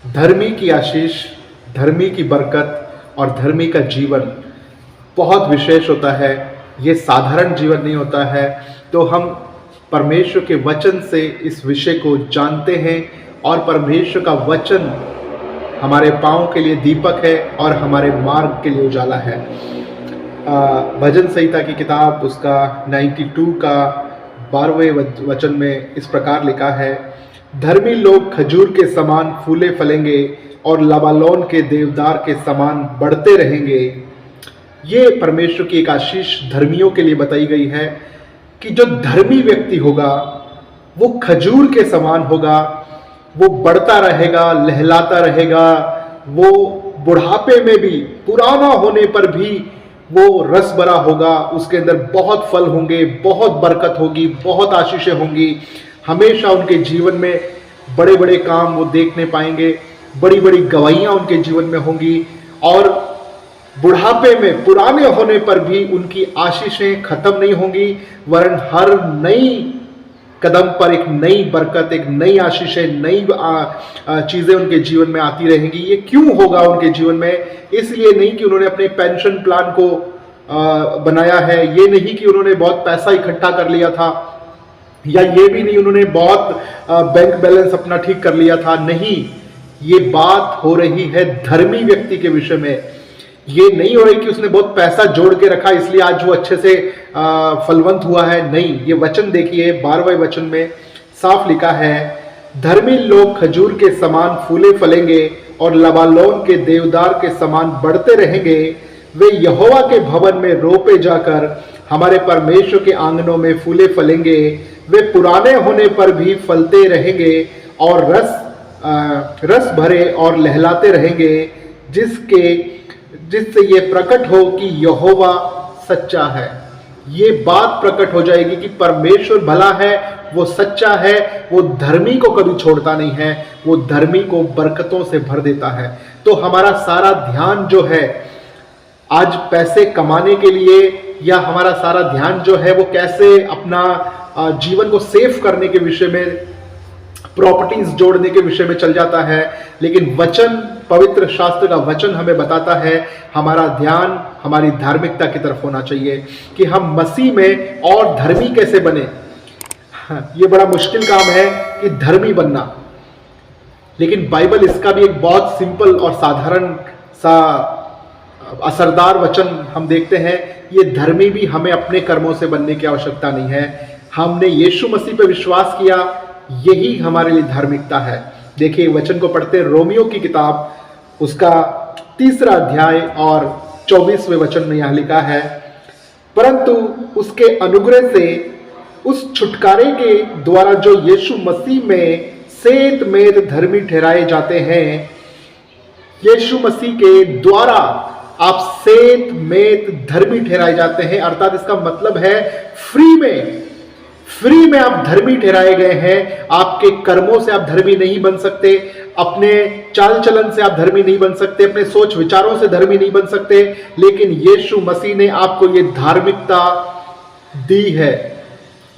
धर्मी की आशीष, धर्मी की बरकत और धर्मी का जीवन बहुत विशेष होता है। ये साधारण जीवन नहीं होता है। तो हम परमेश्वर के वचन से इस विषय को जानते हैं और परमेश्वर का वचन हमारे पाँव के लिए दीपक है और हमारे मार्ग के लिए उजाला है। भजन संहिता की किताब उसका 92 का 12वें वचन में इस प्रकार लिखा है, धर्मी लोग खजूर के समान फूले फलेंगे और लबानोन के देवदार के समान बढ़ते रहेंगे। ये परमेश्वर की एक आशीष धर्मियों के लिए बताई गई है कि जो धर्मी व्यक्ति होगा वो खजूर के समान होगा, वो बढ़ता रहेगा, लहलाता रहेगा, वो बुढ़ापे में भी, पुराना होने पर भी वो रस भरा होगा, उसके अंदर बहुत फल होंगे, बहुत बरकत होगी, बहुत आशीषें होंगी। हमेशा उनके जीवन में बड़े बड़े काम वो देखने पाएंगे, बड़ी बड़ी गवाहियां उनके जीवन में होंगी और बुढ़ापे में, पुराने होने पर भी उनकी आशीषें खत्म नहीं होंगी, वरन हर नई कदम पर एक नई बरकत, एक नई आशीषें, नई चीजें उनके जीवन में आती रहेंगी। ये क्यों होगा उनके जीवन में? इसलिए नहीं कि उन्होंने अपने पेंशन प्लान को बनाया है, ये नहीं कि उन्होंने बहुत पैसा इकट्ठा कर लिया था, या ये भी नहीं उन्होंने बहुत बैंक बैलेंस अपना ठीक कर लिया था। नहीं, ये बात हो रही है धर्मी व्यक्ति के विषय में। ये नहीं हो रही कि उसने बहुत पैसा जोड़ के रखा इसलिए आज वो अच्छे से फलवंत हुआ है। नहीं, ये वचन देखिए 12वें वचन में साफ लिखा है, धर्मी लोग खजूर के समान फूले फलेंगे और लबानोन के देवदार के समान बढ़ते रहेंगे। वे यहोवा के भवन में रोपे जाकर हमारे परमेश्वर के आंगनों में फूले फलेंगे। वे पुराने होने पर भी फलते रहेंगे और रस भरे और लहलाते रहेंगे, जिससे ये प्रकट हो कि यहोवा सच्चा है। ये बात प्रकट हो जाएगी कि परमेश्वर भला है, वो सच्चा है, वो धर्मी को कभी छोड़ता नहीं है, वो धर्मी को बरकतों से भर देता है। तो हमारा सारा ध्यान जो है आज पैसे कमाने के लिए, या हमारा सारा ध्यान जो है वो कैसे अपना जीवन को सेफ करने के विषय में, प्रॉपर्टीज जोड़ने के विषय में चल जाता है। लेकिन वचन, पवित्र शास्त्र का वचन हमें बताता है हमारा ध्यान हमारी धार्मिकता की तरफ होना चाहिए कि हम मसीह में और धर्मी कैसे बने। ये बड़ा मुश्किल काम है कि धर्मी बनना, लेकिन बाइबल इसका भी एक बहुत सिंपल और साधारण सा असरदार वचन हम देखते हैं। ये धर्मी भी हमें अपने कर्मों से बनने की आवश्यकता नहीं है। हमने यीशु मसीह पर विश्वास किया, यही हमारे लिए धार्मिकता है। देखिए वचन को पढ़ते हैं, रोमियो की किताब उसका 3 अध्याय और 24वें वचन में यह लिखा है, परंतु उसके अनुग्रह से उस छुटकारे के द्वारा जो यीशु मसीह में सेत मेत धर्मी ठहराए जाते हैं, यीशु मसीह के द्वारा आप सेत मेत धर्मी ठहराए जाते हैं। अर्थात इसका मतलब है फ्री में आप धर्मी ठहराए गए हैं। आपके कर्मों से आप धर्मी नहीं बन सकते, अपने चाल चलन से आप धर्मी नहीं बन सकते, अपने सोच विचारों से धर्मी नहीं बन सकते, लेकिन यीशु मसीह ने आपको ये धार्मिकता दी है।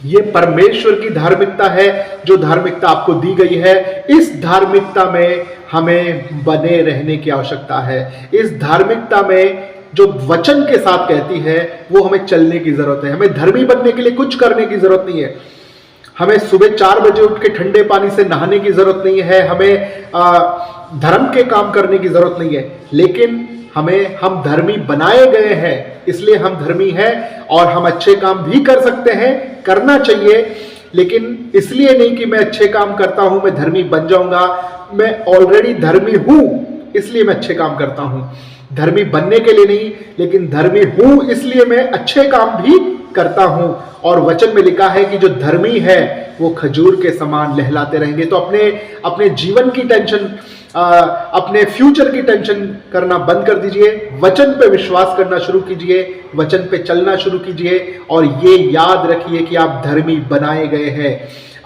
ये परमेश्वर की धार्मिकता है जो धार्मिकता आपको दी गई है। इस धार्मिकता में हमें बने रहने की आवश्यकता है। इस धार्मिकता में जो वचन के साथ कहती है वो हमें चलने की जरूरत है। हमें धर्मी बनने के लिए कुछ करने की जरूरत नहीं है। हमें सुबह 4 बजे उठ के ठंडे पानी से नहाने की जरूरत नहीं है। हमें धर्म के काम करने की जरूरत नहीं है, लेकिन हम धर्मी बनाए गए हैं, इसलिए हम धर्मी हैं और हम अच्छे काम भी कर सकते हैं, करना चाहिए। लेकिन इसलिए नहीं कि मैं अच्छे काम करता हूं मैं धर्मी बन जाऊंगा। मैं ऑलरेडी धर्मी हूं इसलिए मैं अच्छे काम करता हूं, धर्मी बनने के लिए नहीं, लेकिन धर्मी हूं इसलिए मैं अच्छे काम भी करता हूं। और वचन में लिखा है कि जो धर्मी है वो खजूर के समान लहलाते रहेंगे। तो अपने जीवन की टेंशन, अपने फ्यूचर की टेंशन करना बंद कर दीजिए, वचन पे विश्वास करना शुरू कीजिए, वचन पे चलना शुरू कीजिए और ये याद रखिए कि आप धर्मी बनाए गए हैं।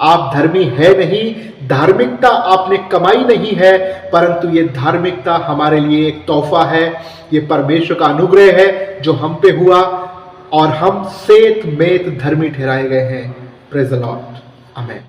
आप धर्मी है नहीं, धार्मिकता आपने कमाई नहीं है, परंतु ये धार्मिकता हमारे लिए एक तोहफा है। ये परमेश्वर का अनुग्रह है जो हम पे हुआ और हम सेत मेत धर्मी ठहराए गए हैं। प्रेज़ द लॉर्ड, आमीन।